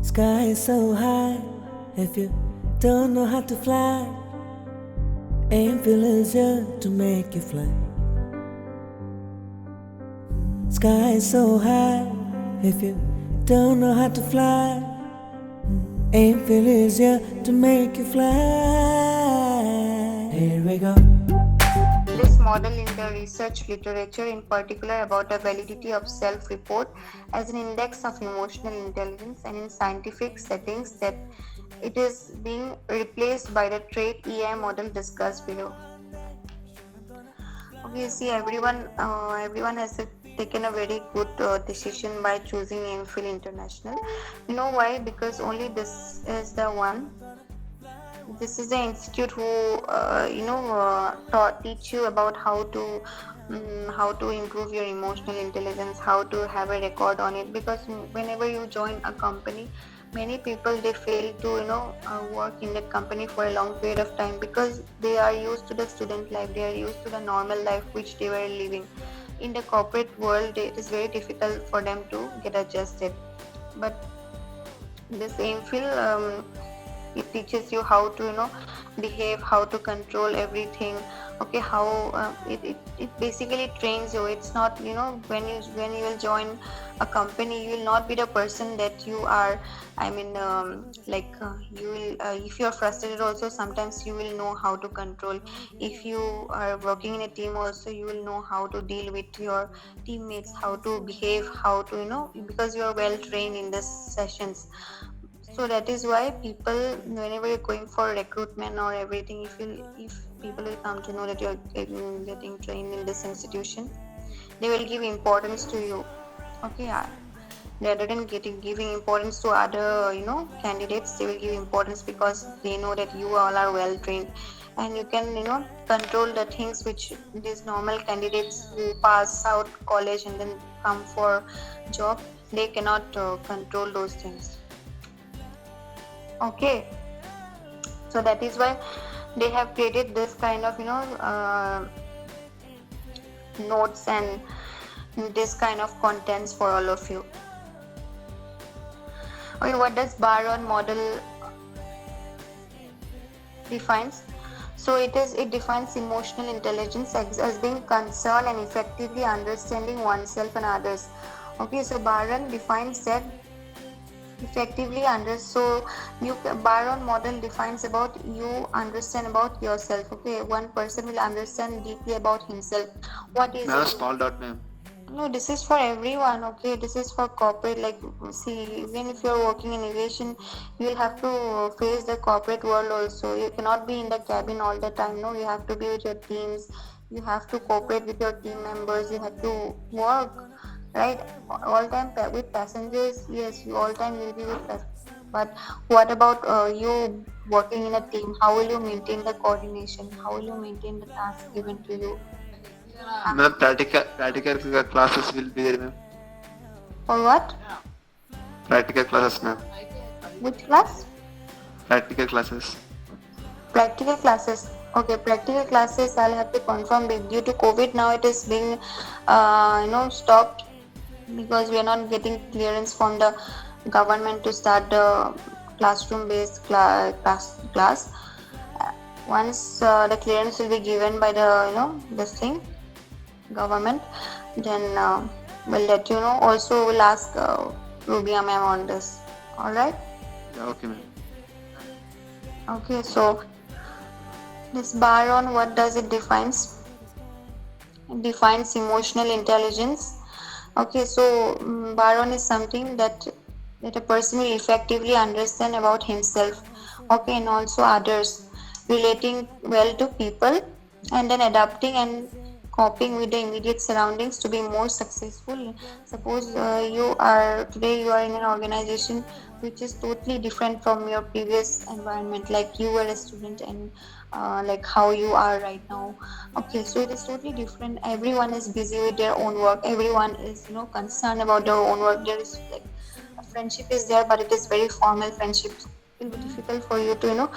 Sky is so high, if you don't know how to fly, aim feel easier to make you fly. Sky is so high, if you don't know how to fly, aim feel easier to make you fly. Here we go. This model in the research literature, in particular about the validity of self-report as an index of emotional intelligence, and in scientific settings that it is being replaced by the trait EI model discussed below. Okay, see, everyone has taken a very good decision by choosing MPhil International. You know why? Because only this is the one. This is the institute who teach you about how to improve your emotional intelligence, how to have a record on it. Because whenever you join a company, many people they fail to work in that company for a long period of time because they are used to the student life, they are used to the normal life which they were living. In the corporate world, it is very difficult for them to get adjusted. But this MPhil, it teaches you how to behave, how to control everything. Okay, how it basically trains you. It's not, when you will join a company, you will not be the person that you are. I mean, you will, if you are frustrated also, sometimes you will know how to control. If you are working in a team also, you will know how to deal with your teammates, how to behave, how to because you are well trained in these sessions. So that is why people, whenever you're going for recruitment or everything, if people will come to know that you're getting trained in this institution, they will give importance to you. Okay, yeah. Rather than giving importance to other candidates, they will give importance because they know that you all are well trained, and you can control the things which these normal candidates who pass out college and then come for job, they cannot control those things. Okay, so that is why they have created this kind of notes and this kind of contents for all of you. Okay, what does Baron model defines? So it defines emotional intelligence as being concerned and effectively understanding oneself and others. Okay, so Baron defines that effectively so you Baron model defines about you understand about yourself. Okay, one person will understand deeply about himself. What is Ma'am, it? small dot ma'am. No, this is for everyone. Okay, this is for corporate. Like, see, even if you're working in aviation, you'll have to face the corporate world also. You cannot be in the cabin all the time. No, you have to be with your teams. You have to cooperate with your team members. You have to work, right? All time with passengers. Yes, you all time will be with passengers. But what about you working in a team? How will you maintain the coordination? How will you maintain the task given to you? Ma'am, practical classes will be there, ma'am. For what? Practical classes, ma'am. Which class? Practical classes. Practical classes. Okay, practical classes. I'll have to confirm. Due to COVID, now it is being, stopped because we are not getting clearance from the government to start the classroom-based class. Once the clearance will be given by the this thing government, then we'll let you know. Also, we'll ask Rubia ma'am on this. All right. Yeah, okay, ma'am. Okay, so this Baron, what does it defines? It defines emotional intelligence. Okay, so Baron is something that a person will effectively understand about himself, okay, and also others, relating well to people, and then adapting and coping with the immediate surroundings to be more successful. Suppose you are in an organization which is totally different from your previous environment, like you were a student and like how you are right now. Okay, so it is totally different. Everyone is busy with their own work. Everyone is concerned about their own work. There is like a friendship is there, but it is very formal friendship. It will be difficult for you to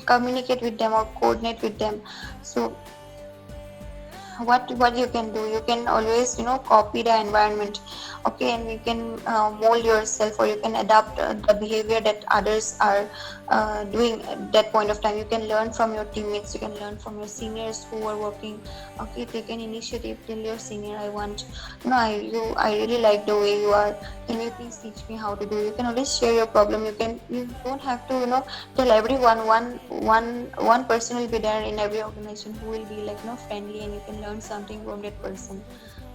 communicate with them or coordinate with them. So what you can do, you can always copy the environment, okay, and you can mold yourself, or you can adapt the behavior that others are doing at that point of time. You can learn from your teammates, you can learn from your seniors who are working, okay. Take an initiative, tell your senior, I want, I really like the way you are, can you please teach me how to do. You can always share your problem. You don't have to tell everyone. One person will be there in every organization who will be like friendly, and you can learn something from that person.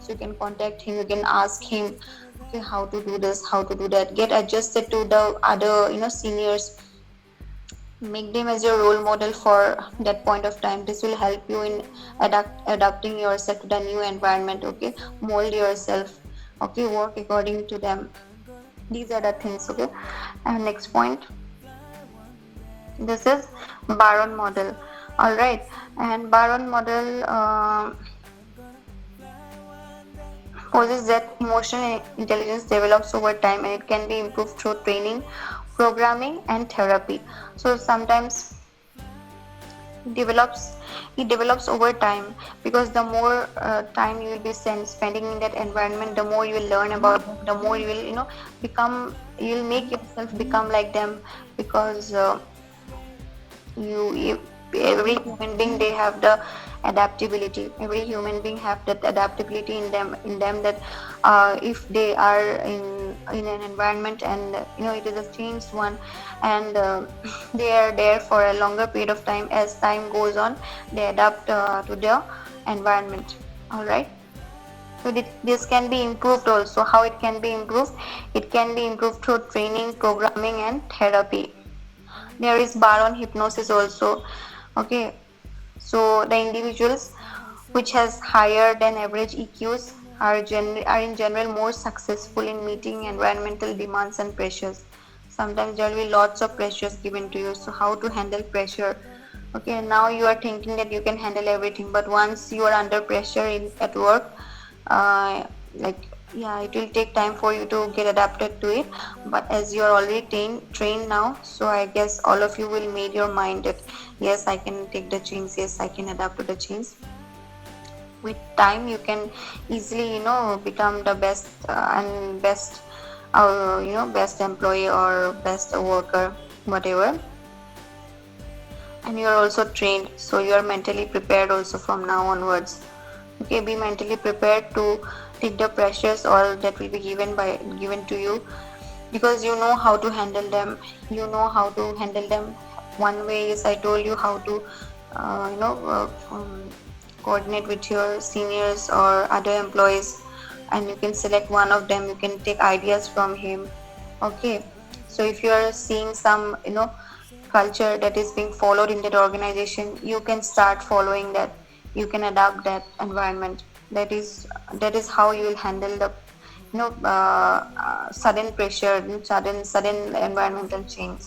So you can contact him, you can ask him, okay, how to do this, how to do that, get adjusted to the other seniors, make them as your role model for that point of time. This will help you in adapting yourself to the new environment, okay. Mold yourself, okay, work according to them. These are the things, okay. And next point, this is Baron model. All right. And Baron model poses that emotional intelligence develops over time, and it can be improved through training, programming, and therapy. So sometimes develops it develops over time, because the more time you will be spending in that environment, the more you will learn about them, the more you will become, you will make yourself become like them, because you every human being, they have the adaptability. Every human being have that adaptability in them that if they are in an environment, and it is a changed one, and they are there for a longer period of time, as time goes on, they adapt to their environment. All right. So this can be improved also. How it can be improved? It can be improved through training, programming, and therapy. There is Baron hypnosis also, okay. So the individuals which has higher than average EQs are in general more successful in meeting environmental demands and pressures. Sometimes there will be lots of pressures given to you, so how to handle pressure, okay. Now you are thinking that you can handle everything, but once you are under pressure at work, like, yeah, it will take time for you to get adapted to it. But as you are already trained now, so I guess all of you will make your mind that yes, I can take the change, yes, I can adapt to the change. With time, you can easily become the best and best best employee or best worker, whatever. And you are also trained, so you are mentally prepared also from now onwards, okay. Be mentally prepared to take the pressures all that will be given to you, because you know how to handle them. One way is, I told you how to coordinate with your seniors or other employees, and you can select one of them, you can take ideas from him, okay. So if you are seeing some culture that is being followed in that organization, you can start following that, you can adapt that environment. That is how you will handle the sudden pressure, sudden environmental change.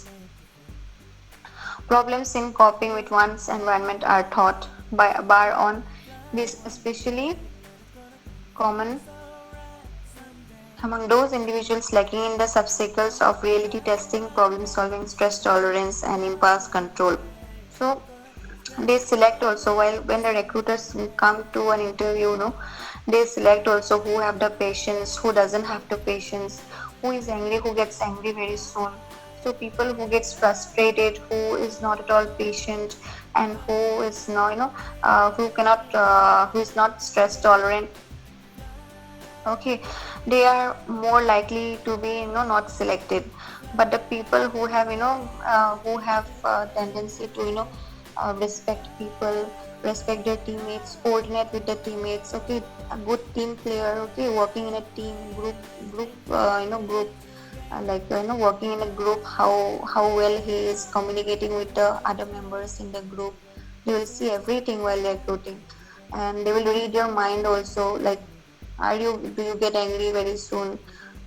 Problems in coping with one's environment are thought by Baron. This especially common among those individuals lacking in the subcycles of reality testing, problem solving, stress tolerance, and impulse control. So they select also, while when the recruiters come to an interview, they select also who have the patience, who doesn't have the patience, who is angry, who gets angry very soon. So people who gets frustrated, who is not at all patient, and who is not who is not stress tolerant, okay, they are more likely to be not selected. But the people who have tendency to respect people, respect their teammates, coordinate with the teammates, okay, a good team player, okay, working in a team group working in a group, how well he is communicating with the other members in the group. You will see everything while recruiting, and they will read your mind also, like, do you get angry very soon,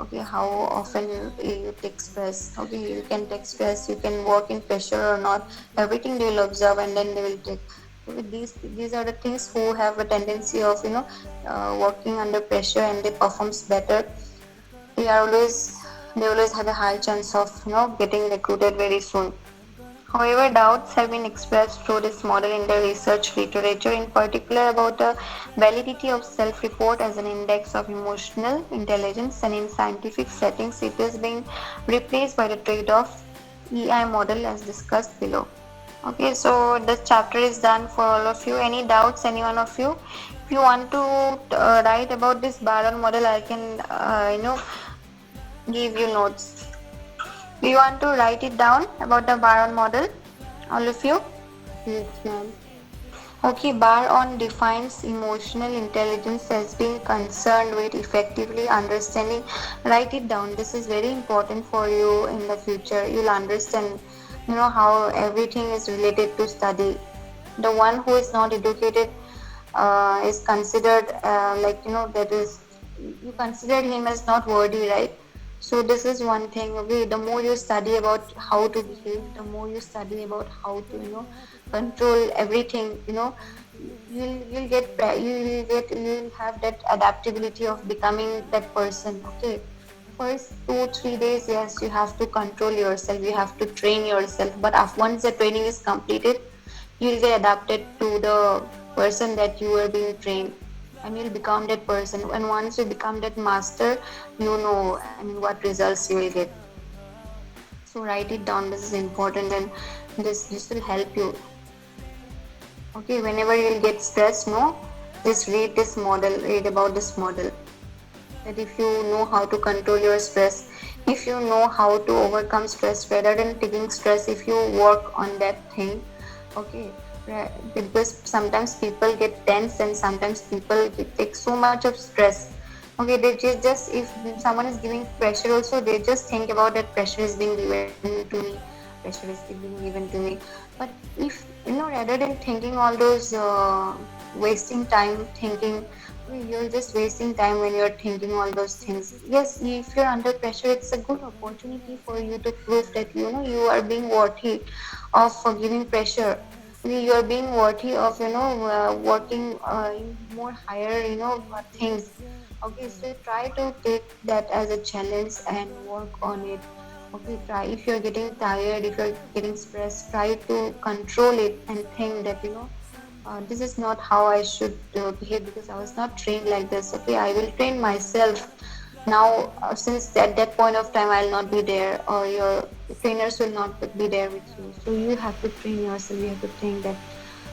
okay, how often you take stress, okay, you can take stress, you can work in pressure or not, everything they will observe, and then they will take. These are the things who have a tendency of working under pressure, and they performs better. They always have a high chance of getting recruited very soon. However, doubts have been expressed through this model in the research literature, in particular about the validity of self-report as an index of emotional intelligence, and in scientific settings it is being replaced by the trade-off EI model as discussed below. Okay, so this chapter is done for all of you. Any doubts, any one of you? If you want to write about this Baron model, I can, give you notes. Do you want to write it down about the Baron model? All of you? Yes, ma'am. Okay, Baron defines emotional intelligence as being concerned with effectively understanding. Write it down. This is very important for you in the future. You'll understand, how everything is related to study. The one who is not educated is considered that is, you consider him as not worthy, right? So this is one thing. Okay, the more you study about how to behave, the more you study about how to control everything, you'll have that adaptability of becoming that person. Okay, first 2 3 days, yes, you have to control yourself, you have to train yourself, but once the training is completed, you'll get adapted to the person that you are being trained, and you'll become that person. And once you become that master, what results you will get. So write it down. This is important, and this will help you. Okay, whenever you'll get stressed, just read this model, read about this model. That if you know how to control your stress, if you know how to overcome stress rather than taking stress, if you work on that thing, okay, because sometimes people get tense and sometimes people take so much of stress. Okay, they just if someone is giving pressure also, they just think about that pressure is being given to me, pressure is being given to me. But if rather than thinking all those wasting time thinking, you're just wasting time when you're thinking all those things. Yes, if you're under pressure, it's a good opportunity for you to prove that you are being worthy of giving pressure. You are being worthy of working in more higher things. Okay, so try to take that as a challenge and work on it. Okay, try, if you're getting tired, if you're getting stressed, try to control it and think that this is not how I should behave, because I was not trained like this. Okay, I will train myself now. Since at that point of time I'll not be there, or your trainers will not be there with you, so you have to train yourself. You have to think that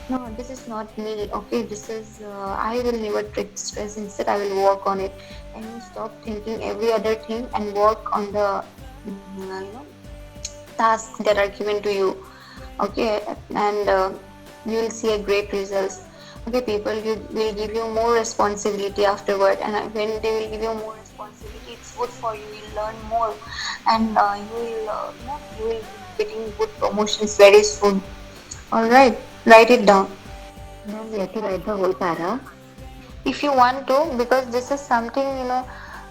no, this is not me. Okay, this is I will never take stress. Instead, I will work on it, and you stop thinking every other thing and work on the tasks that are given to you. Okay, and you will see a great results. Okay, people will give you more responsibility afterward, and when they will give you more responsibility, it's good for you. You'll learn more, and you will be getting good promotions very soon. All right, write it down Ma'am, we have to write the whole para. if you want to, because this is something it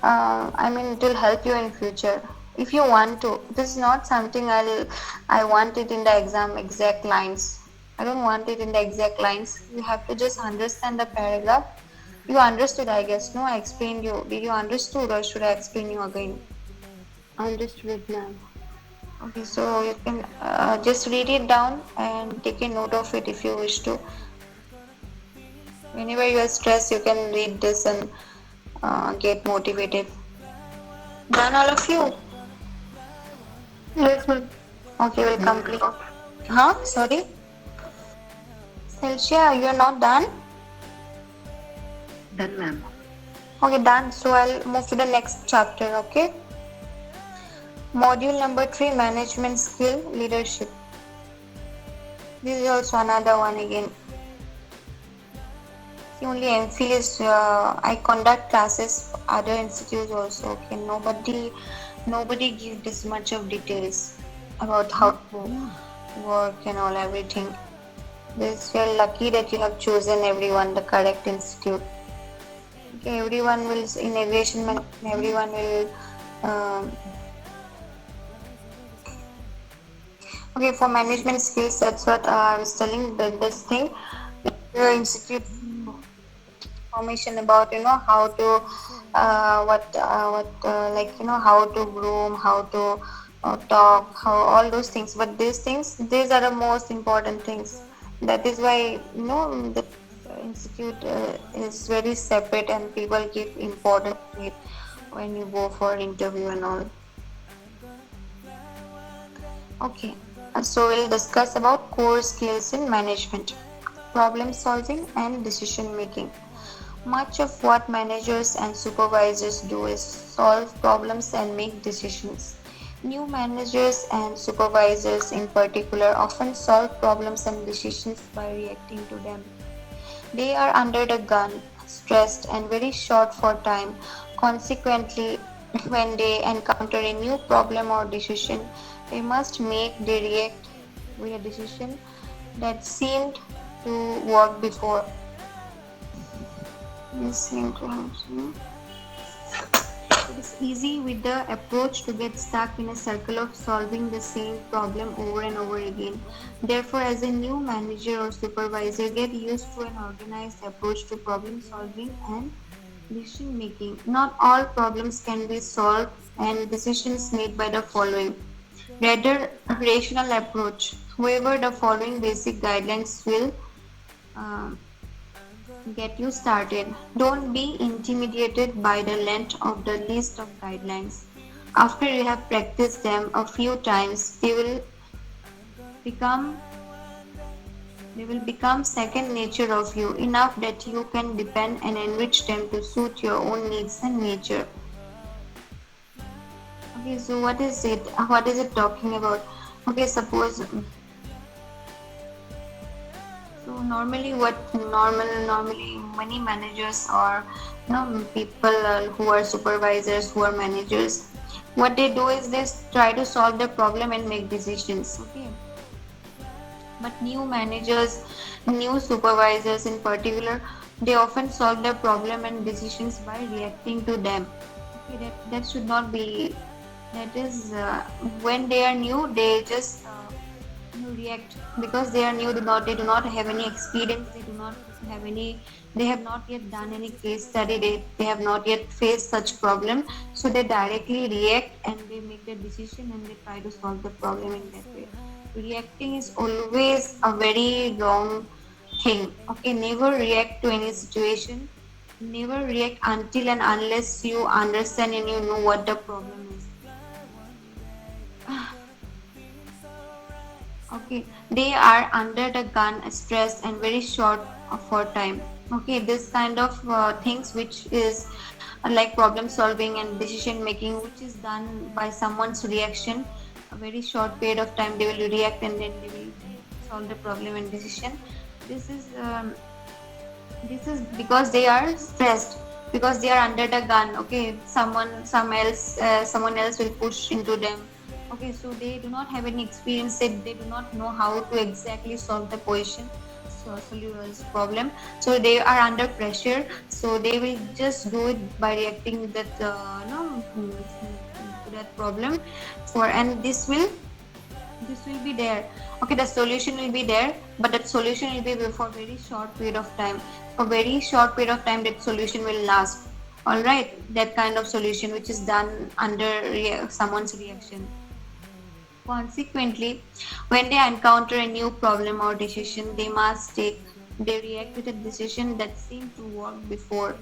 will help you in future. If you want to, this is not something I want it in the exam exact lines. I don't want it in the exact lines. You have to just understand the paragraph. You understood, I guess. No, I explained you. Did you understood, or should I explain you again? Understood, ma'am. Okay, so you can just read it down and take a note of it if you wish to. Whenever you are stressed, you can read this and get motivated. Done, all of you? Yes, ma'am. Okay, we'll complete. Huh? Sorry? Celsia, you're not done? Done, ma'am. Okay, done. So I'll move to the next chapter, okay? Module number 3, management skill, leadership. This is also another one again. The only MPhil is I conduct classes for other institutes also. Okay, nobody give this much of details about how to work and all everything. This you're lucky that you have chosen everyone the correct institute. Okay, everyone will in aviation. Everyone will. Okay, for management skills, that's what I was telling. This thing, your institute information about how to how to groom, how to or talk, how all those things. But these are the most important things. That is why the institute is very separate, and people give importance to it when you go for interview and all. Okay, so we'll discuss about core skills in management, problem solving, and decision making. Much of what managers and supervisors do is solve problems and make decisions. New managers and supervisors, in particular, often solve problems and decisions by reacting to them. They are under the gun, stressed, and very short for time. Consequently, when they encounter a new problem or decision, they react with a decision that seemed to work before. It is easy with the approach to get stuck in a circle of solving the same problem over and over again. Therefore, as a new manager or supervisor, get used to an organized approach to problem solving and decision making. Not all problems can be solved and decisions made by the following. Rather, a rational approach. However, the following basic guidelines will uh, get you started. Don't be intimidated by the length of the list of guidelines. After you have practiced them a few times, become they will become second nature of you, enough that you can depend and enrich them to suit your own needs and nature. Okay, so what is it? What is it talking about? Okay, suppose so normally many managers or people who are supervisors, who are managers, what they do is they try to solve the problem and make decisions. Okay, but new managers, new supervisors in particular, they often solve the problem and decisions by reacting to them. Okay, that should not be. That is when they are new, they just react because they are new. They do not have any experience. They have not yet done any case study. They have not yet faced such problem. So they directly react and they make the decision and they try to solve the problem in that way. Reacting is always a very wrong thing. Okay, never react to any situation. Never react until and unless you understand and you know what the problem is. Okay, they are under the gun, stressed and very short for time. Okay, this kind of things which is like problem solving and decision making, which is done by someone's reaction, a very short period of time they will react and then they will solve the problem and decision. This is because they are stressed, because they are under the gun. Okay, someone else will push into them. Okay, so they do not have any experience. They do not know how to exactly solve the problem. So they are under pressure. So they will just do it by reacting that to that problem. And this will be there. Okay, the solution will be there, but that solution will be for very short period of time. For very short period of time, that solution will last. All right, that kind of solution which is done under someone's reaction. Consequently, when they encounter a new problem or decision they react with a decision that seemed to work before.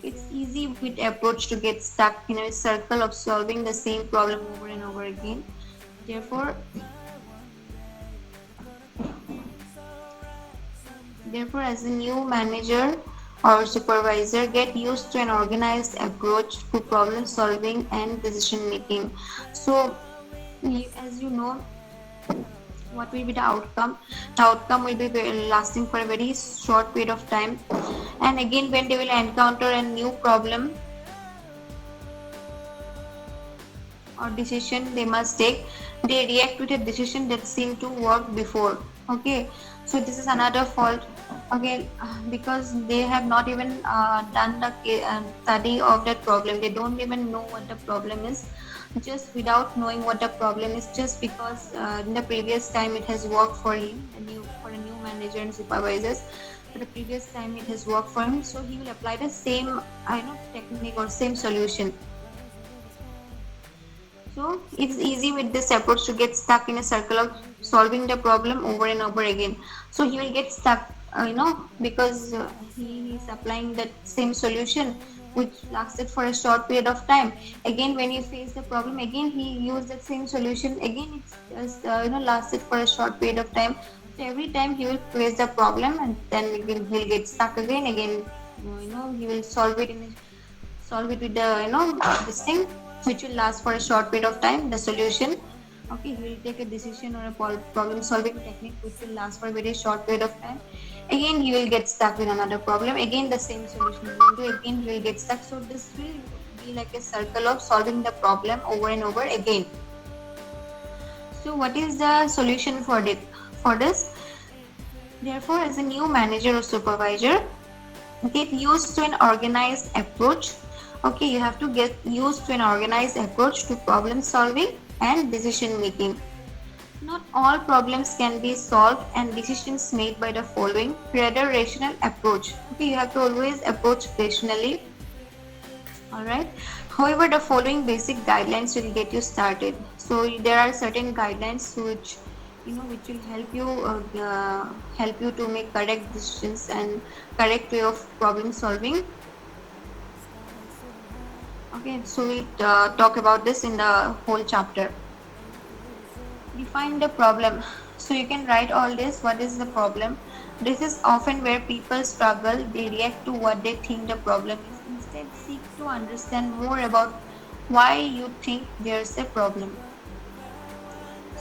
It's easy with approach to get stuck in a circle of solving the same problem over and over again. Therefore, as a new manager or supervisor, get used to an organized approach to problem solving and decision making. So, as you know, what will be the outcome? The outcome will be lasting for a very short period of time. And again, when they will encounter a new problem or decision they must take, they react with a decision that seemed to work before. Okay, so this is another fault. Okay, because they have not even done the study of that problem. They don't even know what the problem is. Just without knowing what the problem is, just because in the previous time it has worked for him, for a new manager and supervisors, for the previous time it has worked for him, so he will apply the same technique or same solution. So it's easy with this approach to get stuck in a circle of solving the problem over and over again. So he will get stuck, because he's applying that same solution which lasted for a short period of time. Again, when he faced the problem, again he used that same solution. Again, it's just lasted for a short period of time. So every time he will face the problem, and then again he'll get stuck again. Again, he will solve it with the this thing which will last for a short period of time, the solution. Okay, he will take a decision or a problem solving technique which will last for a very short period of time. Again he will get stuck with another problem, again the same solution he will do, again he will get stuck. So this will be like a circle of solving the problem over and over again. So what is the solution for this? Therefore, as a new manager or supervisor, get used to an organized approach. Okay, you have to get used to an organized approach to problem solving and decision making. Not all problems can be solved and decisions made by the following, rather rational approach. Okay, you have to always approach rationally. Alright. However, the following basic guidelines will get you started. So there are certain guidelines which will help you to make correct decisions and correct way of problem solving. Okay, so we talk about this in the whole chapter. Define the problem. So you can write all this. What is the problem? This is often where people struggle. They react to what they think the problem is. Instead, seek to understand more about why you think there's a problem.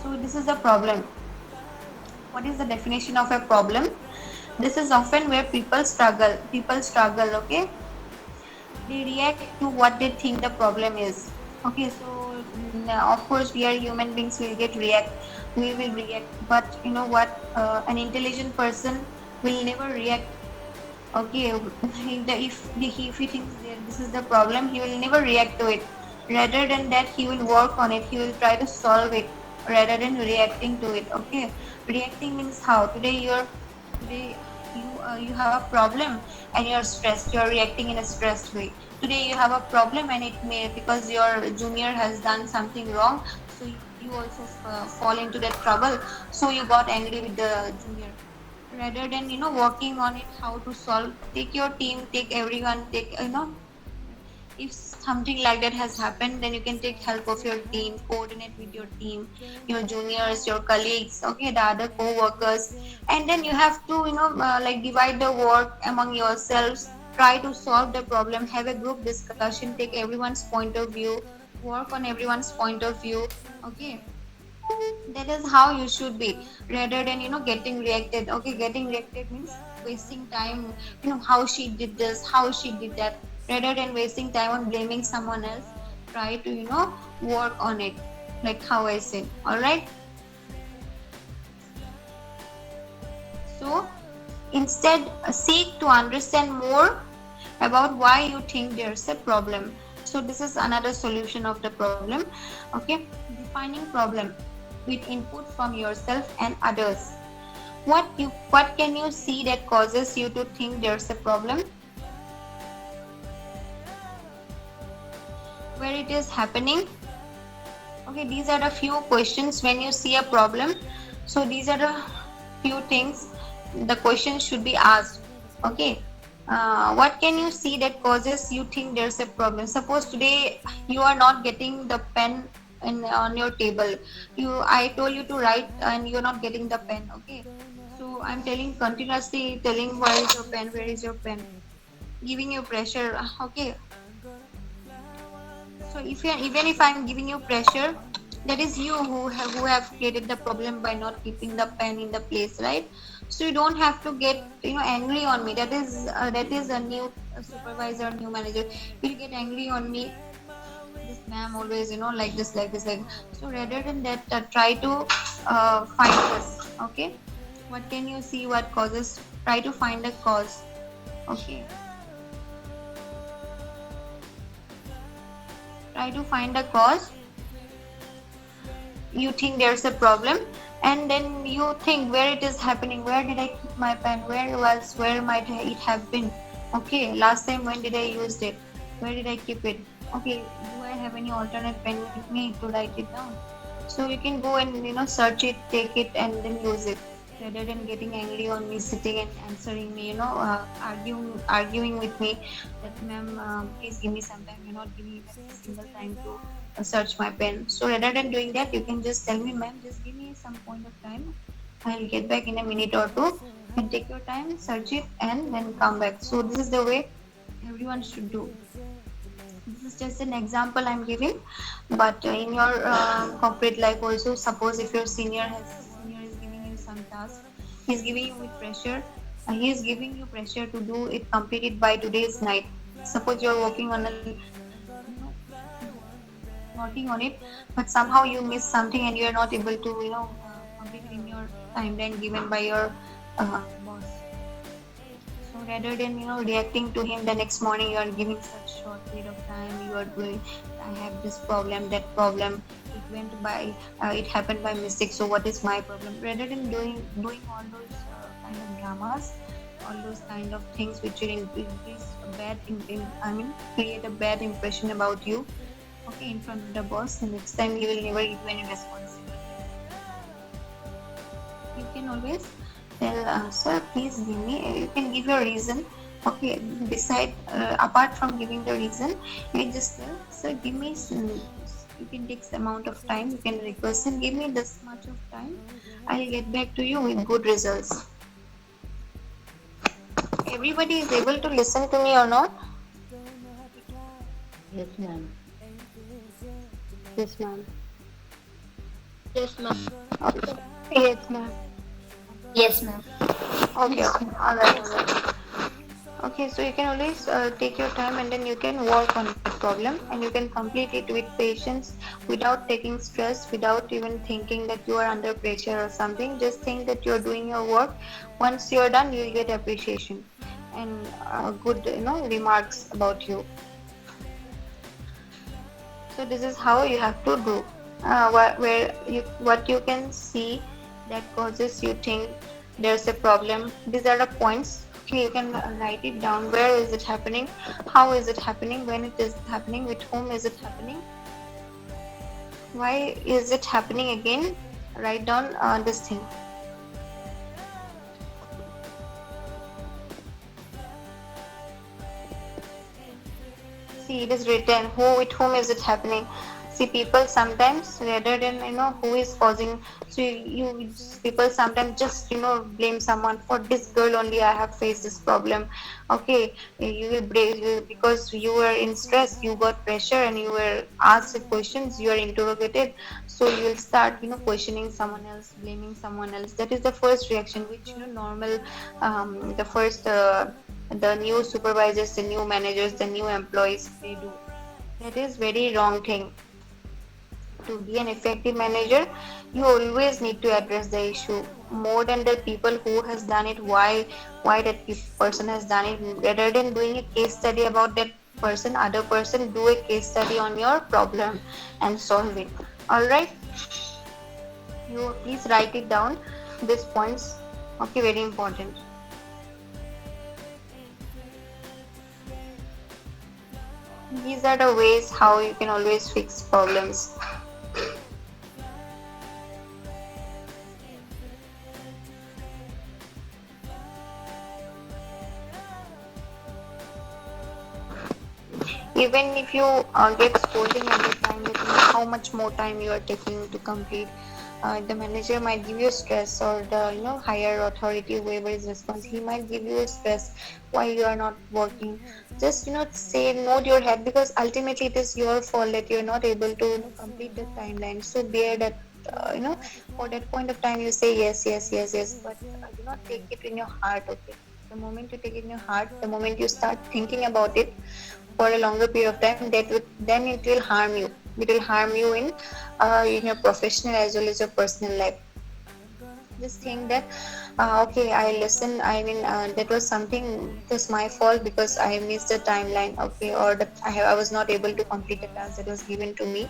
So this is the problem. What is the definition of a problem? This is often where people struggle. Okay? They react to what they think the problem is. Okay, so of course we are human beings, we will react, but you know what, an intelligent person will never react. Okay, if he thinks that this is the problem, he will never react to it. Rather than that, he will work on it, he will try to solve it rather than reacting to it. Okay, reacting means how? Today you have a problem and you're stressed, you're reacting in a stressed way. Today you have a problem and it may, because your junior has done something wrong, so you also fall into that trouble, so you got angry with the junior. Rather than working on it, how to solve, take your team, take everyone, if something like that has happened, then you can take help of your team, coordinate with your team, your juniors, your colleagues, okay, the other co-workers, and then you have to divide the work among yourselves, try to solve the problem, have a group discussion, take everyone's point of view, work on everyone's point of view. Okay, that is how you should be, rather than getting reacted. Okay, getting reacted means wasting time, how she did this, how she did that. Rather than wasting time on blaming someone else, try to work on it, like how I said. All right, so instead seek to understand more about why you think there's a problem. So this is another solution of the problem. Okay, defining problem with input from yourself and others. What can you see that causes you to think there's a problem? Where it is happening? Okay, these are the few questions when you see a problem. So these are the few things the question should be asked. Okay, what can you see that causes you think there's a problem? Suppose today you are not getting the pen on your table. I told you to write and you're not getting the pen. Okay, so I'm continuously telling, where is your pen, giving you pressure. Okay, so even if I'm giving you pressure, that is you who have created the problem by not keeping the pen in the place, right? So you don't have to get angry on me. That is a new supervisor, new manager. You'll get angry on me. This ma'am always like this. So rather than that, try to find this. Okay, what can you see? What causes? Try to find a cause. Okay. Try to find a cause. You think there's a problem, and then you think where it is happening. Where did I keep my pen? Where might it have been? Okay, last time when did I use it? Where did I keep it? Okay, do I have any alternate pen with me to write it down? So you can go and search it, take it, and then use it, rather than getting angry on me sitting and answering me, arguing with me that ma'am, please give me some time. You're not giving me even a single time to search my pen. So rather than doing that, you can just tell me, ma'am, just give me some point of time. I'll get back in a minute or two. And take your time, search it, and then come back. So this is the way everyone should do. This is just an example I'm giving, but in your corporate life also, suppose if your senior is giving you some task, he's giving you with pressure, he is giving you pressure to do it, complete it by today's night. Suppose you're working on a working on it, but somehow you miss something and you are not able to complete it in your timeline given by your boss. So rather than reacting to him the next morning, you are giving such short period of time. You are doing, I have this problem, that problem. It went by, it happened by mistake. So what is my problem? Rather than doing all those kind of dramas, all those kind of things which will increase a bad, create a bad impression about you. Okay, in front of the boss. The next time he will never give you any responsibility. You can always tell, sir, please give me, you can give your reason. Okay, beside, apart from giving the reason, you can just tell, sir, give me you can take some amount of time, you can request him, give me this much of time, I'll get back to you with good results. Everybody is able to listen to me or not? Yes, ma'am. Yes, ma'am. Yes, ma'am. Okay. Yes, ma'am. Yes, ma'am. Okay, okay. Alright. Okay, so you can always take your time and then you can work on that problem and you can complete it with patience without taking stress, without even thinking that you are under pressure or something. Just think that you're doing your work. Once you're done, you'll get appreciation and good, remarks about you. So this is how you have to do. What you can see that causes you think there's a problem. These are the points. Okay, you can write it down. Where is it happening? How is it happening? When it is happening? With whom is it happening? Why is it happening again? Write down this thing. See, it is written. With whom is it happening? See, people sometimes, rather than who is causing, so you people sometimes just blame someone. For this girl only I have faced this problem. Okay, you will blame because you were in stress, you got pressure, and you were asked questions, you are interrogated. So you will start questioning someone else, blaming someone else. That is the first reaction, which normal, the first. The new supervisors, the new managers, the new employees, they do. That is very wrong thing. To be an effective manager, you always need to address the issue more than the people who has done it, why that person has done it. Rather than doing a case study about that other person, do a case study on your problem and solve it. All right, you please write it down, these points. Okay, very important. These are the ways how you can always fix problems. Even if you get scolding every time, you think how much more time you are taking to complete. The manager might give you stress, or the higher authority, whoever is responsible, he might give you stress why you are not working. Just say note your head, because ultimately it is your fault that you are not able to complete the timeline. So bear that. For that point of time you say yes, but do not take it in your heart. Okay, the moment you take it in your heart, the moment you start thinking about it for a longer period of time, then it will harm you. It will harm you in your professional as well as your personal life. Just think that okay, I listened, that was something, it was my fault because I missed the timeline. Okay, or that I was not able to complete the task that was given to me,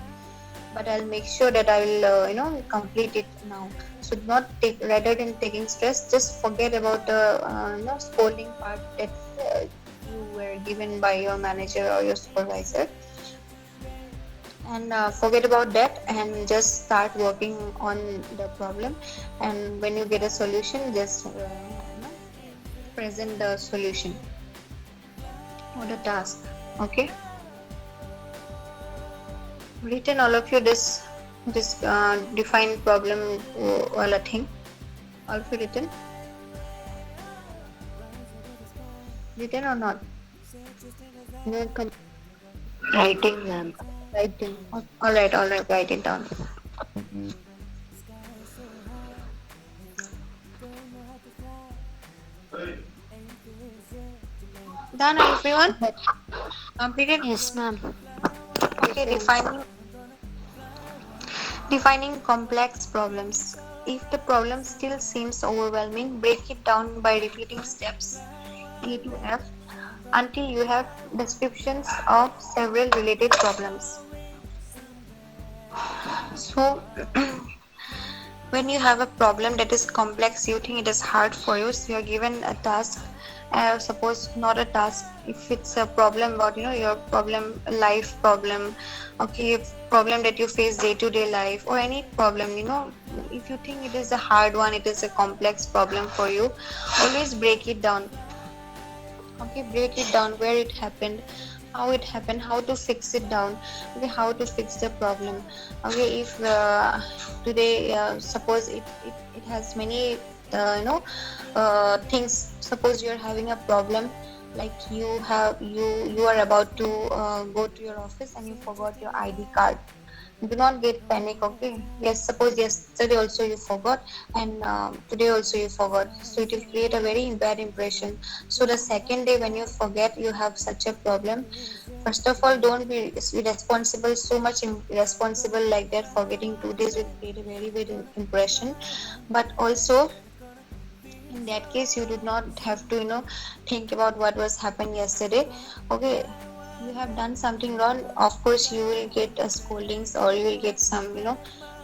but I'll make sure that I will complete it now. So not take, rather than taking stress, just forget about the scolding part that you were given by your manager or your supervisor. and forget about that and just start working on the problem. And when you get a solution, just present the solution or the task. Okay, written all of you this define problem wala thing, all of you written or not? No, writing, ma'am. Writing. All right, write it down. Done, everyone? Completed? Yes, ma'am. Okay, defining complex problems. If the problem still seems overwhelming, break it down by repeating steps A to F until you have descriptions of several related problems. So, when you have a problem that is complex, you think it is hard for you, so you are given a task. Suppose not a task, if it's a problem about your problem, life problem, okay, problem that you face day to day life, or any problem, if you think it is a hard one, it is a complex problem for you, always break it down. Okay, break it down, where it happened, how to fix it down. Okay, how to fix the problem. Okay, if today suppose it has many things. Suppose you're having a problem, like you are about to go to your office and you forgot your ID card. Do not get panic. Okay, yes, suppose yesterday also you forgot and today also you forgot, so it will create a very bad impression. So the second day when you forget you have such a problem, first of all, don't be responsible, so much irresponsible like that. Forgetting 2 days will create a very bad impression. But also, in that case, you do not have to think about what was happened yesterday. Okay, you have done something wrong, of course you will get scoldings, or you will get some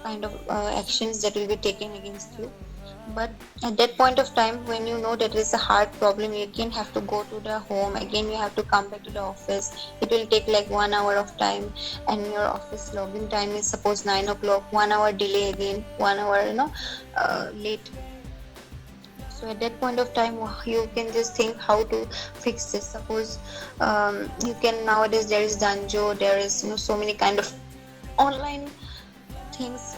kind of actions that will be taken against you. But at that point of time, when you know that it is a hard problem, you again have to go to the home, again you have to come back to the office. It will take like 1 hour of time, and your office login time is suppose 9 o'clock, 1 hour delay, again 1 hour late. So at that point of time, you can just think how to fix this. Suppose you can, nowadays there is Danjo, there is so many kind of online things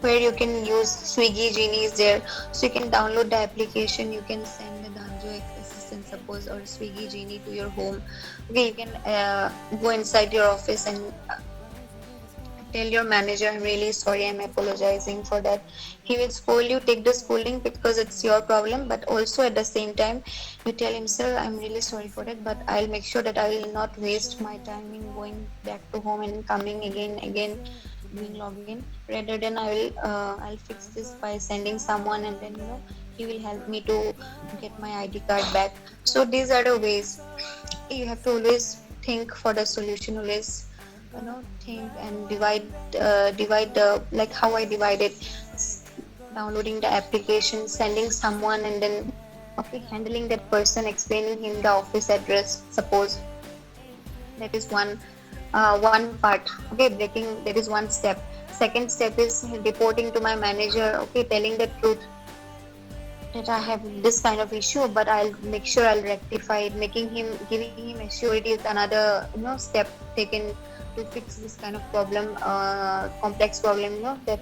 where you can use Swiggy Genie is there, so you can download the application, you can send the Danjo assistant suppose, or Swiggy Genie to your home. Okay, you can go inside your office and tell your manager, I'm really sorry, I'm apologizing for that. He will scold you, take the scolding because it's your problem, but also at the same time you tell him, sir, I'm really sorry for that, but I'll make sure that I will not waste my time in going back to home and coming again doing login. Rather than I'll fix this by sending someone, and then he will help me to get my ID card back. So these are the ways. You have to always think for the solution, always think and divide the, like how I divided: downloading the application, sending someone, and then handling that person, explaining him the office address, suppose. That is one part. Okay, breaking, that is one step. Second step is reporting to my manager, okay, telling the truth that I have this kind of issue, but I'll make sure I'll rectify it. Giving him assurity is another step taken to fix this kind of problem, complex problem. That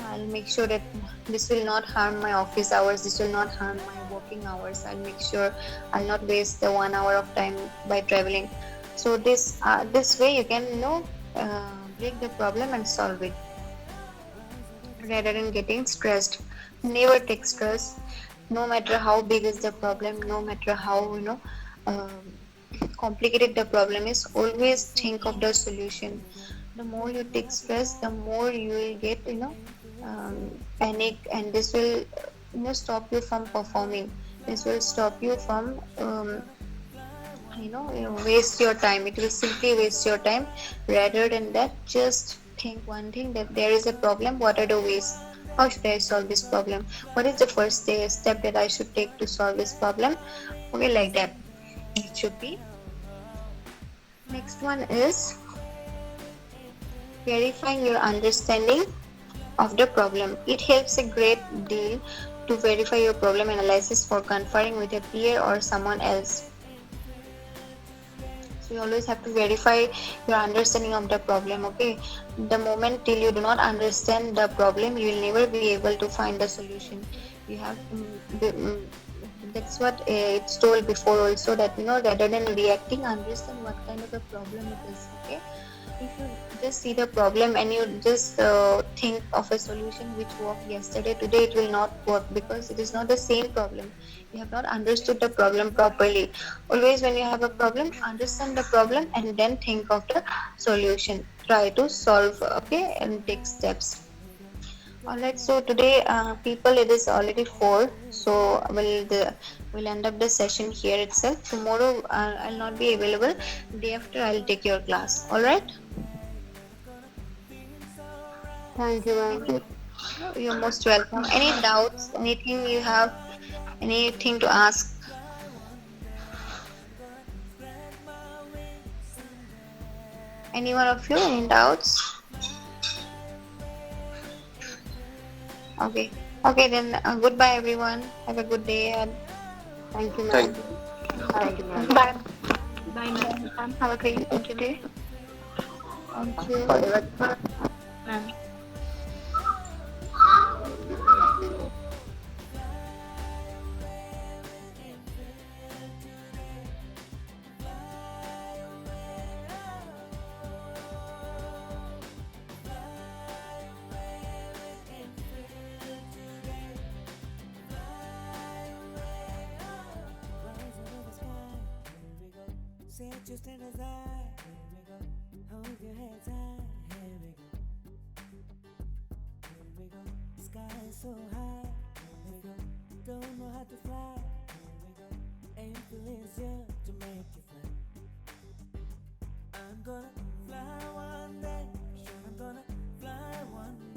I'll make sure that this will not harm my office hours, this will not harm my working hours. I'll make sure I'll not waste the 1 hour of time by traveling. So this way you can break the problem and solve it, rather than getting stressed. Never take stress, no matter how big is the problem, no matter how complicated the problem is. Always think of the solution. The more you take stress, the more you will get panic, and this will stop you from performing. This will stop you from waste your time. It will simply waste your time. Rather than that, just think one thing, that there is a problem, what are the ways, how should I solve this problem, what is the first step that I should take to solve this problem. Okay, like that it should be. Next one is verifying your understanding of the problem. It helps a great deal to verify your problem analysis for conferring with a peer or someone else. So you always have to verify your understanding of the problem. Okay, the moment till you do not understand the problem, you will never be able to find the solution. You have that's what it's told before also, that rather than reacting, understand what kind of a problem it is. Okay, if you just see the problem and you just think of a solution which worked yesterday, today it will not work because it is not the same problem. You have not understood the problem properly. Always when you have a problem, understand the problem and then think of the solution. Try to solve, okay, and take steps. Alright, so today, people, it is already 4, so we'll end up the session here itself. Tomorrow, I'll not be available. Day after, I'll take your class. Alright? Thank you, ma'am. You're most welcome. Any doubts? Anything you have? Anything to ask? Any one of you? Any doubts? Okay. Okay, then goodbye, everyone. Have a good day ahead. Thank you, ma'am. Thank Thank you, ma'am. Bye. Bye, ma'am. Have a great day. Thank you. Ma'am. Set your standards high, here we go. Hold your heads high, here we go. Here we go. The sky is so high, here we go. Don't know how to fly, here we go. Aim for this year to make you fly. I'm gonna fly one day, sure I'm gonna fly one day.